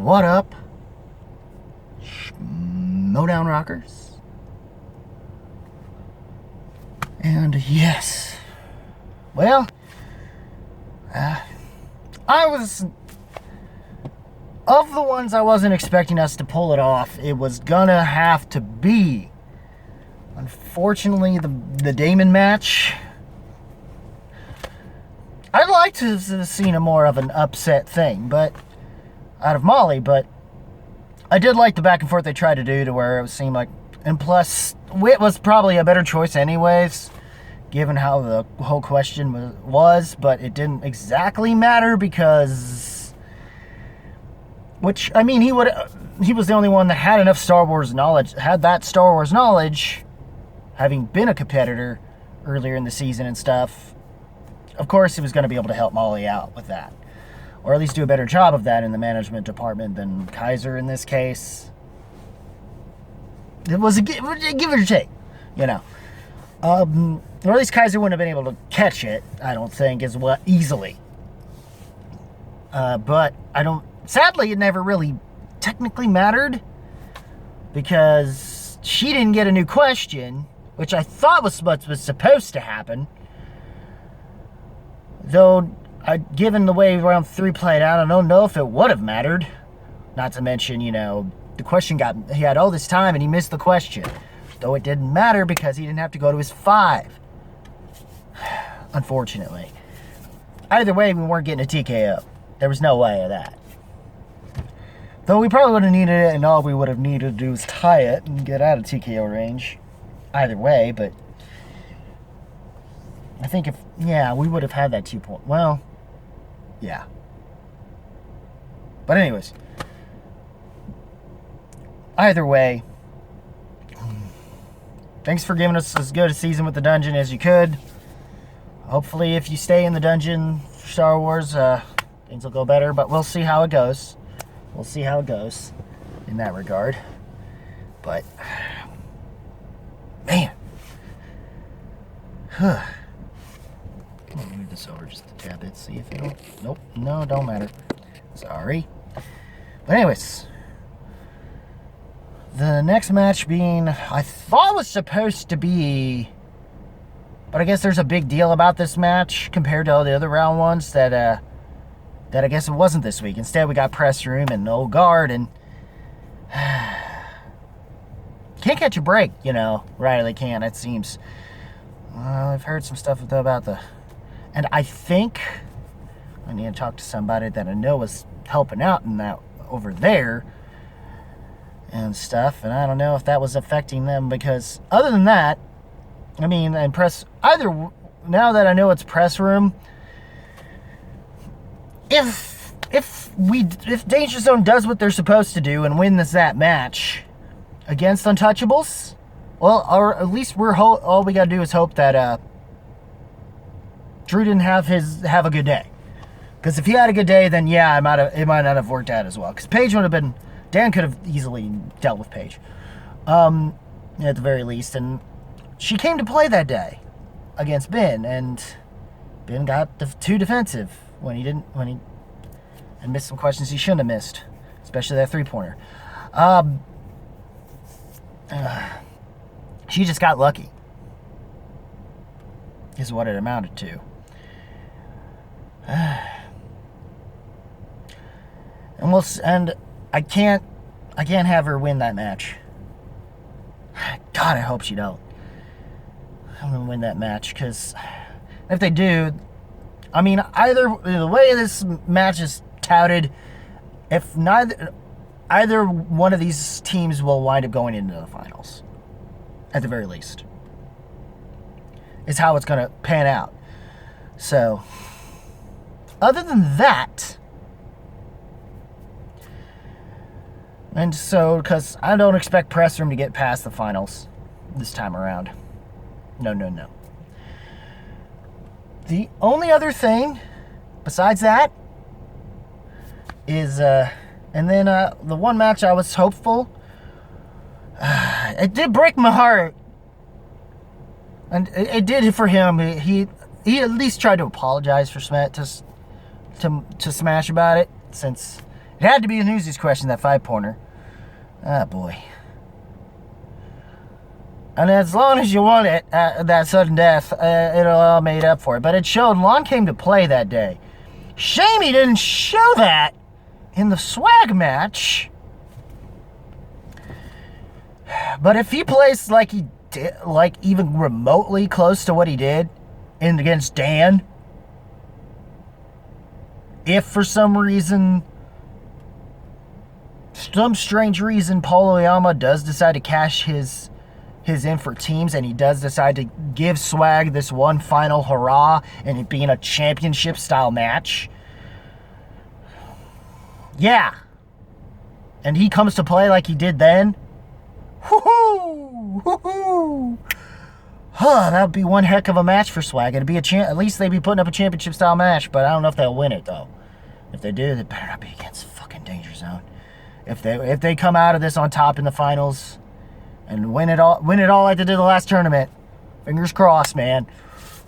What up, Schmoedown rockers? And yes, well, I was, of the ones I wasn't expecting us to pull it off, it was gonna have to be, unfortunately, the Damon match. I'd like to have seen a more of an upset thing, but out of Molly, but I did like the back and forth they tried to do to where it seemed like, and plus, Wit was probably a better choice anyways, given how the whole question was, but it didn't exactly matter because, which, I mean, he was the only one that had enough Star Wars knowledge, having been a competitor earlier in the season and stuff. Of course, he was going to be able to help Molly out with that. Or at least do a better job of that in the management department than Kaiser in this case. It was a give or take, you know. Or at least Kaiser wouldn't have been able to catch it, I don't think, as well easily. But I don't... Sadly, it never really technically mattered. Because she didn't get a new question, which I thought was what was supposed to happen. Though, given the way round 3 played out, I don't know if it would have mattered. Not to mention, you know, the question he had all this time and he missed the question. Though it didn't matter because he didn't have to go to his 5. Unfortunately. Either way, we weren't getting a TKO. There was no way of that. Though we probably would have needed it, and all we would have needed to do is tie it and get out of TKO range. Either way, but I think we would have had that 2 point. Well, yeah. But anyways, either way, thanks for giving us as good a season with the dungeon as you could. Hopefully, if you stay in the dungeon for Star Wars, things will go better, but we'll see how it goes. We'll see how it goes in that regard. But, man. Huh. I'm gonna move this over just a tad bit, see if it'll... Nope, no, don't matter. Sorry. But anyways, the next match being, I thought was supposed to be, but I guess there's a big deal about this match compared to all the other round ones that I guess it wasn't this week. Instead, we got press room and no guard, and can't catch a break, you know. Right, they can, it seems. I've heard some stuff about the... And I think I need to talk to somebody that I know was helping out in that over there and stuff. And I don't know if that was affecting them because other than that, I mean, and either now that I know it's press room, if Danger Zone does what they're supposed to do and wins that match against Untouchables, well, or at least all we gotta do is hope that Drew didn't have a good day. Because if he had a good day, then yeah, it might not have worked out as well. Because Paige would have been... Dan could have easily dealt with Paige. At the very least. And she came to play that day against Ben. And Ben got too defensive and missed some questions he shouldn't have missed. Especially that 3-pointer. She just got lucky. Is what it amounted to. And I can't have her win that match. God, I hope she don't. I'm gonna win that match because if they do, I mean, the way this match is touted, if either one of these teams will wind up going into the finals, at the very least, is how it's gonna pan out. So, other than that, and so, because I don't expect press room to get past the finals this time around. No. The only other thing besides that is, and then the one match I was hopeful, it did break my heart. And it did for him. He at least tried to apologize for to Smash about it, since It had to be a Newsies question, that 5-pointer. Ah, boy. And as long as you want it, that sudden death, it'll all made up for it. But it showed Lon came to play that day. Shame he didn't show that in the swag match. But if he plays like he did, like even remotely close to what he did against Dan, if for some reason, some strange reason, Paul Oyama does decide to cash his in for teams, and he does decide to give Swag this one final hurrah, and it being a championship style match. Yeah. And he comes to play like he did then. Woohoo! Woohoo! Huh, that would be one heck of a match for Swag. It'd be at least they'd be putting up a championship style match, but I don't know if they'll win it though. If they do, they better not be against fucking Danger Zone. If they come out of this on top in the finals and win it all like they did the last tournament, fingers crossed, man.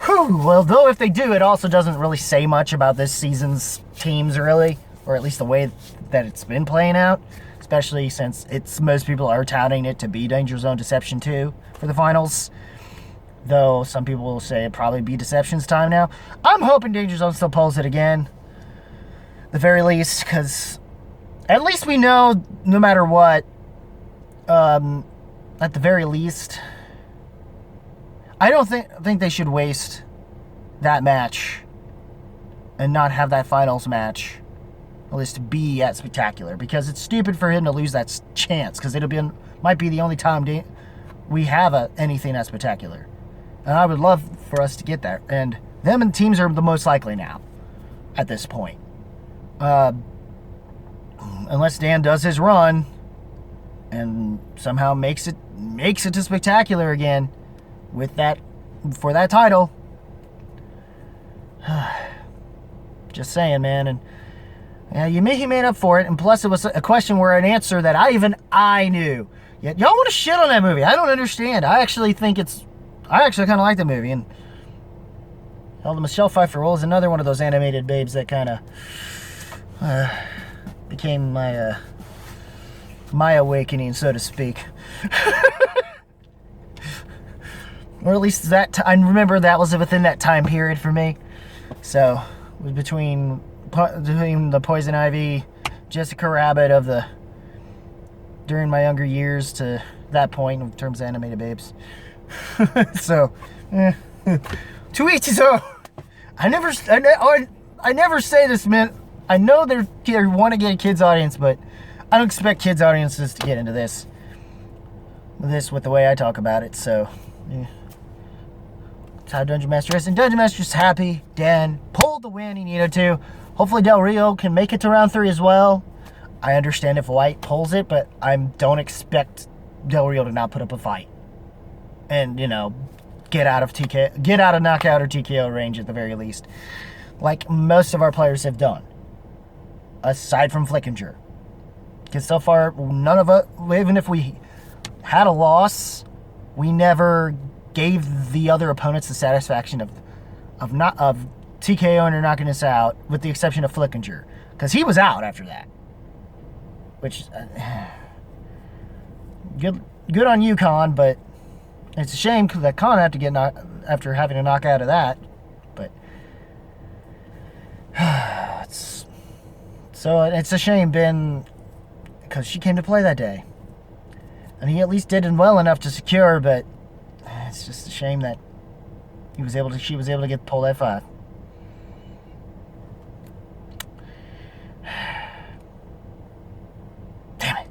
Whew. Well, though if they do, it also doesn't really say much about this season's teams, really, or at least the way that it's been playing out, especially since most people are touting it to be Danger Zone Deception 2 for the finals. Though some people will say it'd probably be Deception's time now. I'm hoping Danger Zone still pulls it again, the very least, because at least we know, no matter what, at the very least, I don't think they should waste that match and not have that finals match, at least to be at Spectacular, because it's stupid for him to lose that chance, because might be the only time we have anything at Spectacular. And I would love for us to get that. And them and teams are the most likely now at this point. Unless Dan does his run and somehow makes it to Spectacular again with that for that title. Just saying, man. And he made up for it, and plus it was a question where an answer that I knew. Yet y'all want to shit on that movie. I don't understand. I actually kind of like the movie, and the Michelle Pfeiffer role is another one of those animated babes that kind of became my awakening, so to speak. Or at least I remember that was within that time period for me. So it was between the Poison Ivy, Jessica Rabbit during my younger years to that point in terms of animated babes. So, to each his own. I never say this, man. I know they want to get a kids audience, but I don't expect kids audiences to get into this with the way I talk about it. So, yeah. That's how Dungeon Master is, and Dungeon Master's happy. Dan pulled the win he needed to. Hopefully Del Rio can make it to round 3 as well. I understand if White pulls it, but I don't expect Del Rio to not put up a fight and, get out of knockout or TKO range at the very least, like most of our players have done, aside from Flickinger. Because so far, none of us, even if we had a loss, we never gave the other opponents the satisfaction of TKOing or knocking us out, with the exception of Flickinger, because he was out after that. Which, good on you, Khan, but it's a shame that Khan had to get knocked after having to knock out of that. But it's a shame, Ben, because she came to play that day, and he at least did well enough to secure. But it's just a shame that she was able to get pulled F5. Damn it.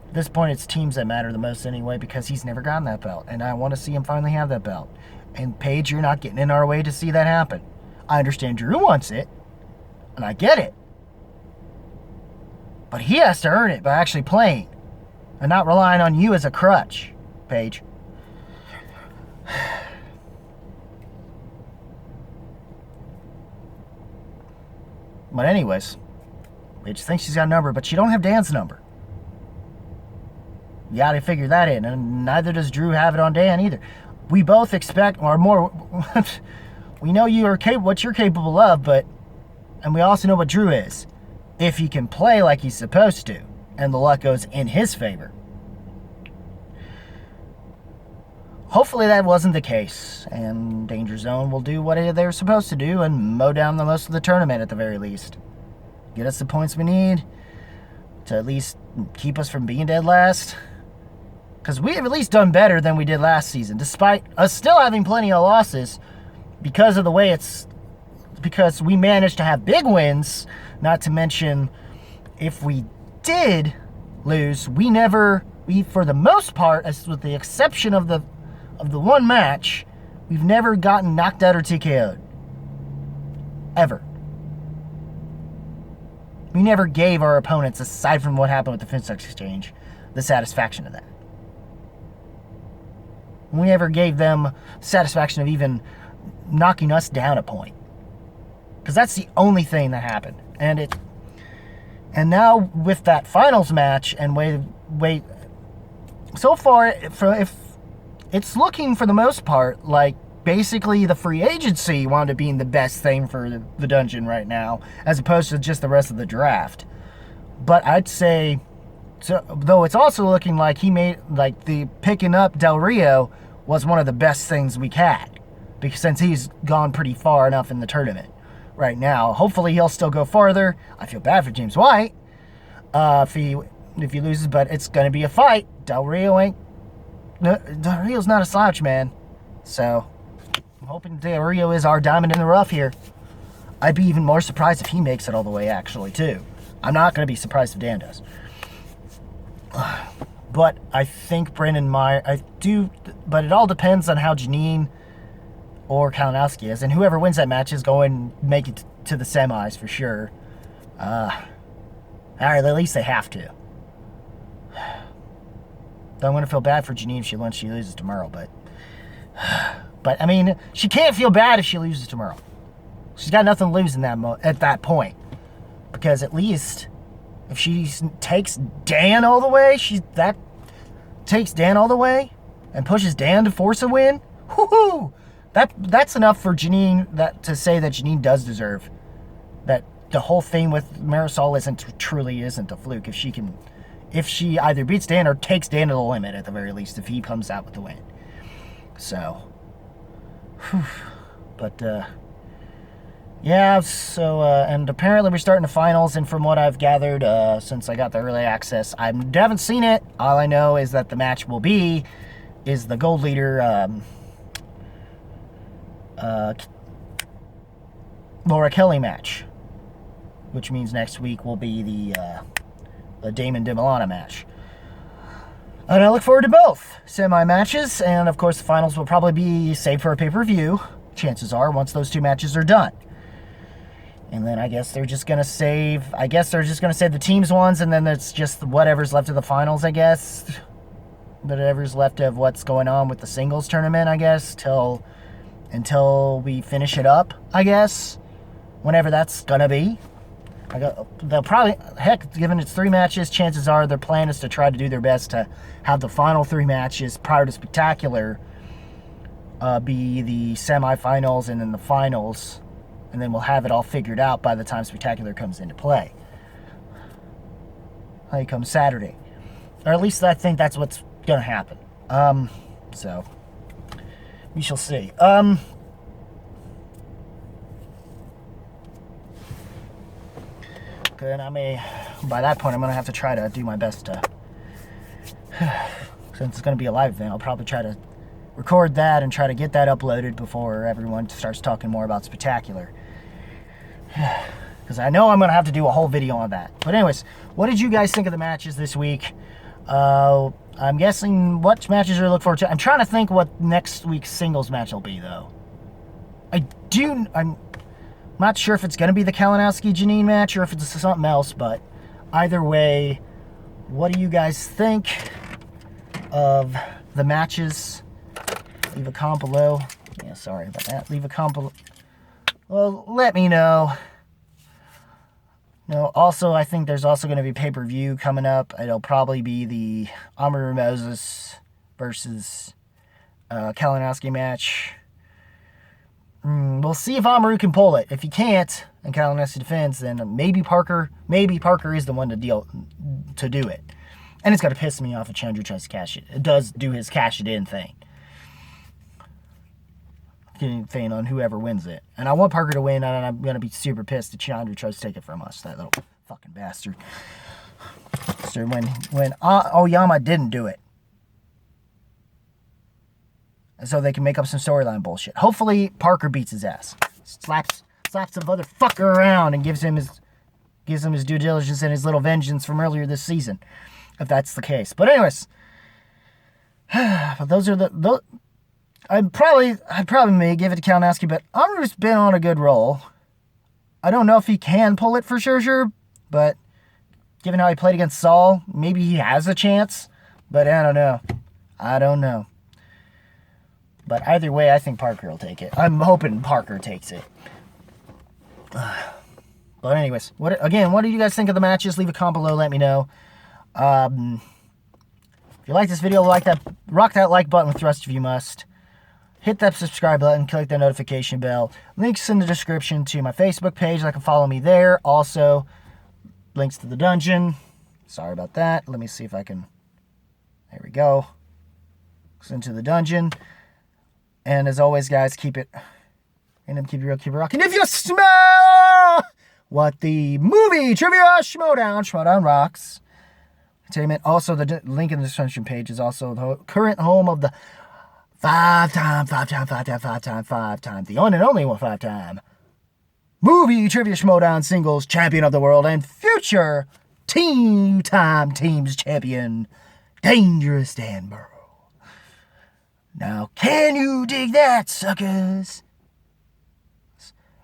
At this point, it's teams that matter the most anyway, because he's never gotten that belt, and I want to see him finally have that belt. And Paige, you're not getting in our way to see that happen. I understand Drew wants it, and I get it. But he has to earn it by actually playing, and not relying on you as a crutch, Paige. But anyways, Paige thinks she's got a number, but she don't have Dan's number. You gotta figure that in, and neither does Drew have it on Dan either. We both expect, or more, we know you are what you're capable of, but And we also know what Drew is. If he can play like he's supposed to, and the luck goes in his favor. Hopefully that wasn't the case, and Danger Zone will do what they're supposed to do and mow down the most of the tournament at the very least. Get us the points we need to at least keep us from being dead last. Because we have at least done better than we did last season, despite us still having plenty of losses because of the way because we managed to have big wins, not to mention if we did lose, we for the most part, as with the exception of the one match, we've never gotten knocked out or TKO'd. Ever. We never gave our opponents, aside from what happened with the Finstock Exchange, the satisfaction of that. We never gave them satisfaction of even knocking us down a point. Because that's the only thing that happened. And now with that finals match and wait so far, if it's looking for the most part like basically the free agency wound up being the best thing for the dungeon right now, as opposed to just the rest of the draft. But I'd say, so, though it's also looking like he made, like the picking up Del Rio was one of the best things we had, because since he's gone pretty far enough in the tournament right now. Hopefully he'll still go farther. I feel bad for James White if he loses, but it's going to be a fight. Del Rio's not a slouch, man. So I'm hoping Del Rio is our diamond in the rough here. I'd be even more surprised if he makes it all the way, actually, too. I'm not going to be surprised if Dan does. But I think Brandon Meyer, but it all depends on how Janine or Kalinowski is, and whoever wins that match is going to make it to the semis for sure. Or at least they have to. Though I'm going to feel bad for Janine once she loses tomorrow, but I mean, she can't feel bad if she loses tomorrow. She's got nothing to lose in at that point, because at least if she takes Dan all the way, takes Dan all the way and pushes Dan to force a win. Woohoo! That's enough for Janine to say that Janine does deserve that. The whole thing with Marisol truly isn't a fluke if she either beats Dan or takes Dan to the limit at the very least, if he comes out with the win. So, but yeah. So and apparently we're starting the finals, and from what I've gathered, since I got the early access, I haven't seen it. All I know is that the match is the gold leader. Laura Kelly match, which means next week will be the Damon DeMilana match. And I look forward to both semi-matches, and of course the finals will probably be saved for a pay-per-view, chances are, once those two matches are done. And then I guess they're just going to save the teams ones, and then it's just whatever's left of the finals, I guess. Whatever's left of what's going on with the singles tournament, I guess, until we finish it up, I guess. Whenever that's going to be. They'll probably, given it's 3 matches, chances are their plan is to try to do their best to have the final 3 matches prior to Spectacular be the semifinals and then the finals, and then we'll have it all figured out by the time Spectacular comes into play. Like comes Saturday. Or at least I think that's what's going to happen. So, we shall see. And by that point, I'm going to have to try to do my best to, since it's going to be a live event, I'll probably try to record that and try to get that uploaded before everyone starts talking more about Spectacular. Because I know I'm going to have to do a whole video on that. But anyways, what did you guys think of the matches this week? I'm guessing what matches you're looking forward to. I'm trying to think what next week's singles match will be, though. I'm not sure if it's going to be the Kalinowski-Janine match or if it's something else, but either way, what do you guys think of the matches? Leave a comment below. Yeah, sorry about that. Leave a comment below. Well, let me know. No, also, I think there's also going to be pay-per-view coming up. It'll probably be the Amir Moses versus Kalinowski match. We'll see if Amaru can pull it. If he can't, and Kalinowski defends, then maybe Parker is the one to do it. And it's got to piss me off if Chandru tries to cash it. It does do his cash it in thing. Thing on whoever wins it. And I want Parker to win, and I'm going to be super pissed if Chandru tries to take it from us. That little fucking bastard. So when Oyama didn't do it. So they can make up some storyline bullshit. Hopefully Parker beats his ass. Slaps the motherfucker around and gives him his due diligence and his little vengeance from earlier this season. If that's the case. But anyways. But those are the I'd probably may give it to Kalinowski, but Amaru's been on a good roll. I don't know if he can pull it for sure, but given how he played against Saul, maybe he has a chance. But I don't know. But either way, I think Parker will take it. I'm hoping Parker takes it. But anyways, what do you guys think of the matches? Leave a comment below, let me know. If you like this video, rock that like button with the rest of you must. Hit that subscribe button, click the notification bell. Links in the description to my Facebook page. You can follow me there. Also, links to the dungeon. Sorry about that. Let me see if I can. There we go. Into the dungeon. And as always, guys, keep it rocking. If you smell what the movie trivia Schmoedown rocks. Entertainment. Also, the link in the description page is also the current home of the five-time, the one and only 5-time movie trivia Schmoedown singles champion of the world and future two-time teams champion, Dangerous Dan Burrow. Now, can you dig that, suckers?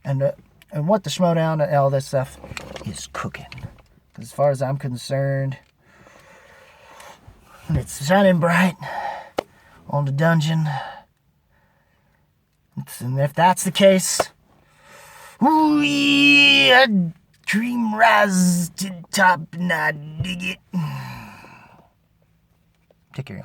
And what the Schmoedown and all this stuff is cooking. As far as I'm concerned, it's shining bright on the dungeon. And if that's the case, ooh yeah, dream rise to the top and I dig it. Take care, y'all.